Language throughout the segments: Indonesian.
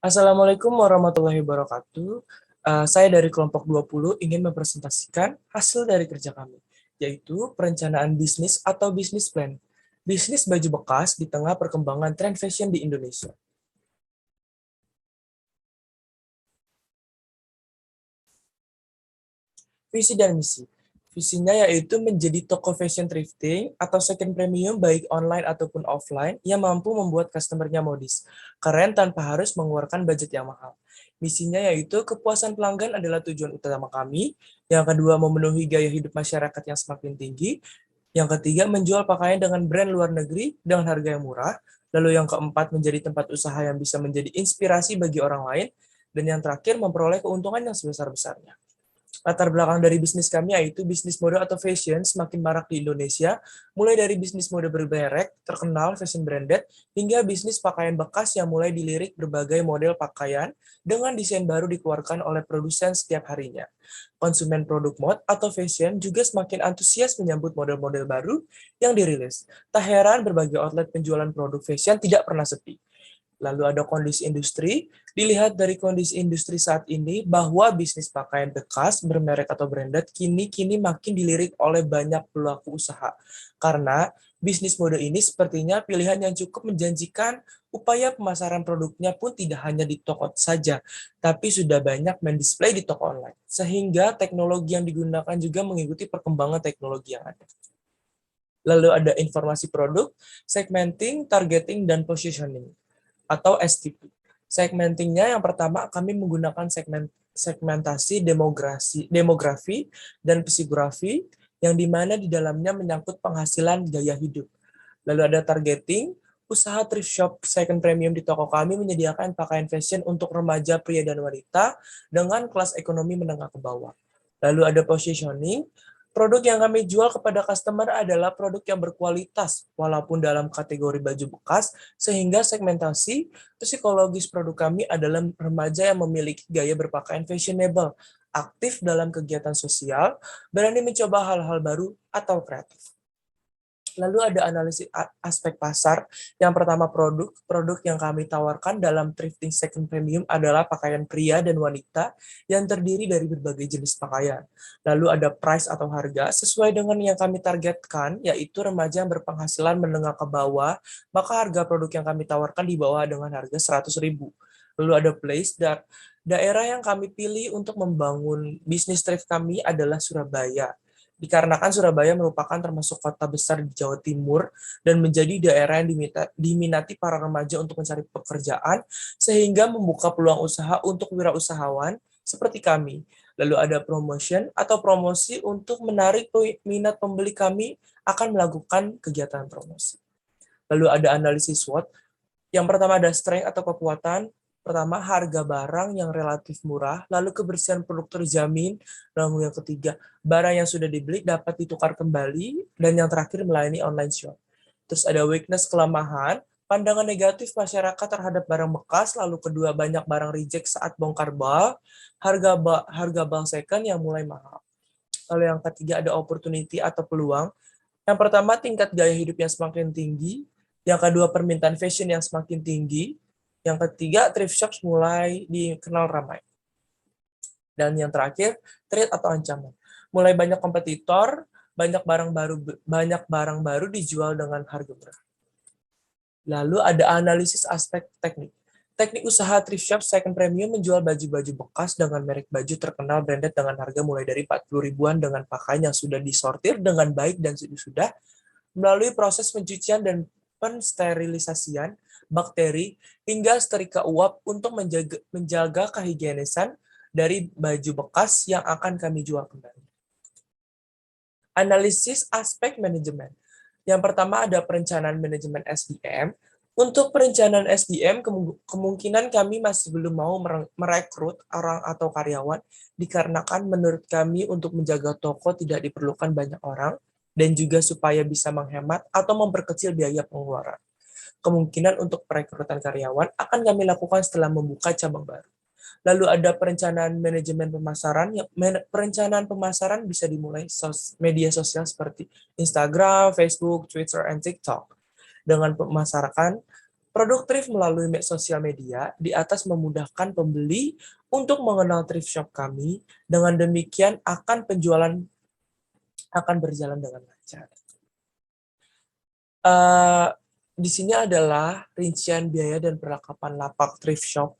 Assalamualaikum warahmatullahi wabarakatuh. Saya dari kelompok 20 ingin mempresentasikan hasil dari kerja kami, yaitu perencanaan bisnis atau bisnis plan. Bisnis baju bekas di tengah perkembangan tren fashion di Indonesia. Visi dan misi. Visinya yaitu menjadi toko fashion thrifting atau second premium baik online ataupun offline yang mampu membuat customer-nya modis, keren tanpa harus mengeluarkan budget yang mahal. Misinya yaitu kepuasan pelanggan adalah tujuan utama kami, yang kedua memenuhi gaya hidup masyarakat yang semakin tinggi, yang ketiga menjual pakaian dengan brand luar negeri dengan harga yang murah, lalu yang keempat menjadi tempat usaha yang bisa menjadi inspirasi bagi orang lain, dan yang terakhir memperoleh keuntungan yang sebesar-besarnya. Latar belakang dari bisnis kami yaitu bisnis mode atau fashion semakin marak di Indonesia, mulai dari bisnis mode bermerek, terkenal, fashion branded, hingga bisnis pakaian bekas yang mulai dilirik berbagai model pakaian dengan desain baru dikeluarkan oleh produsen setiap harinya. Konsumen produk mode atau fashion juga semakin antusias menyambut model-model baru yang dirilis. Tak heran berbagai outlet penjualan produk fashion tidak pernah sepi. Lalu ada kondisi industri. Dilihat dari kondisi industri saat ini bahwa bisnis pakaian bekas bermerek atau branded kini makin dilirik oleh banyak pelaku usaha. Karena bisnis mode ini sepertinya pilihan yang cukup menjanjikan, upaya pemasaran produknya pun tidak hanya di toko saja, tapi sudah banyak mendisplay di toko online. Sehingga teknologi yang digunakan juga mengikuti perkembangan teknologi yang ada. Lalu ada informasi produk, segmenting, targeting, dan positioning atau STP. Segmentingnya yang pertama kami menggunakan segmentasi demografi dan psikografi yang dimana di dalamnya menyangkut penghasilan gaya hidup. Lalu ada targeting, usaha thrift shop second premium di toko kami menyediakan pakaian fashion untuk remaja, pria, dan wanita dengan kelas ekonomi menengah ke bawah. Lalu ada positioning, produk yang kami jual kepada customer adalah produk yang berkualitas, walaupun dalam kategori baju bekas, sehingga segmentasi psikologis produk kami adalah remaja yang memiliki gaya berpakaian fashionable, aktif dalam kegiatan sosial, berani mencoba hal-hal baru atau kreatif. Lalu ada analisis aspek pasar. Yang pertama produk yang kami tawarkan dalam thrifting second premium adalah pakaian pria dan wanita yang terdiri dari berbagai jenis pakaian. Lalu ada price atau harga sesuai dengan yang kami targetkan, yaitu remaja yang berpenghasilan menengah ke bawah, maka harga produk yang kami tawarkan di bawah dengan harga 100.000. Lalu ada place, daerah yang kami pilih untuk membangun bisnis thrift kami adalah Surabaya. Dikarenakan Surabaya merupakan termasuk kota besar di Jawa Timur dan menjadi daerah yang diminati para remaja untuk mencari pekerjaan, sehingga membuka peluang usaha untuk wirausahawan seperti kami. Lalu ada promotion atau promosi untuk menarik minat pembeli kami akan melakukan kegiatan promosi. Lalu ada analisis SWOT. Yang pertama ada strength atau kekuatan. Pertama, harga barang yang relatif murah, lalu kebersihan produk terjamin, lalu yang ketiga, barang yang sudah dibeli dapat ditukar kembali, dan yang terakhir melayani online shop. Terus ada weakness, kelemahan, pandangan negatif masyarakat terhadap barang bekas, lalu kedua, banyak barang reject saat bongkar bal, harga bal second yang mulai mahal. Lalu yang ketiga ada opportunity atau peluang. Yang pertama, tingkat gaya hidup yang semakin tinggi. Yang kedua, permintaan fashion yang semakin tinggi. Yang ketiga, thrift shops mulai dikenal ramai. Dan yang terakhir, threat atau ancaman. Mulai banyak kompetitor, banyak barang baru dijual dengan harga murah. Lalu ada analisis aspek teknik. Teknik usaha thrift shop second premium menjual baju-baju bekas dengan merek baju terkenal branded dengan harga mulai dari 40 ribuan dengan pakaian yang sudah disortir dengan baik dan sudah melalui proses pencucian dan pensterilisasian bakteri hingga setrika uap untuk menjaga kehigienisan dari baju bekas yang akan kami jual kembali. Analisis aspek manajemen. Yang pertama ada perencanaan manajemen SDM. Untuk perencanaan SDM, kemungkinan kami masih belum mau merekrut orang atau karyawan, dikarenakan menurut kami untuk menjaga toko tidak diperlukan banyak orang, dan juga supaya bisa menghemat atau memperkecil biaya pengeluaran. Kemungkinan untuk perekrutan karyawan akan kami lakukan setelah membuka cabang baru. Lalu ada perencanaan manajemen pemasaran. Perencanaan pemasaran bisa dimulai media sosial seperti Instagram, Facebook, Twitter, dan TikTok. Dengan pemasaran Produk thrift melalui sosial media di atas memudahkan pembeli untuk mengenal thrift shop kami. Dengan demikian penjualan akan berjalan dengan lancar. Di sini adalah rincian biaya dan perlengkapan lapak thrift shop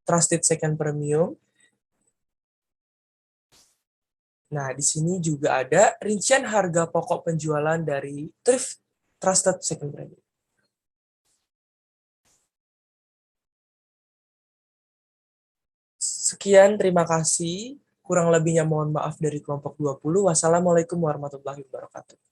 Trusted Second Premium. Nah, di sini juga ada rincian harga pokok penjualan dari thrift Trusted Second Premium. Sekian, terima kasih. Kurang lebihnya mohon maaf dari kelompok 20. Wassalamualaikum warahmatullahi wabarakatuh.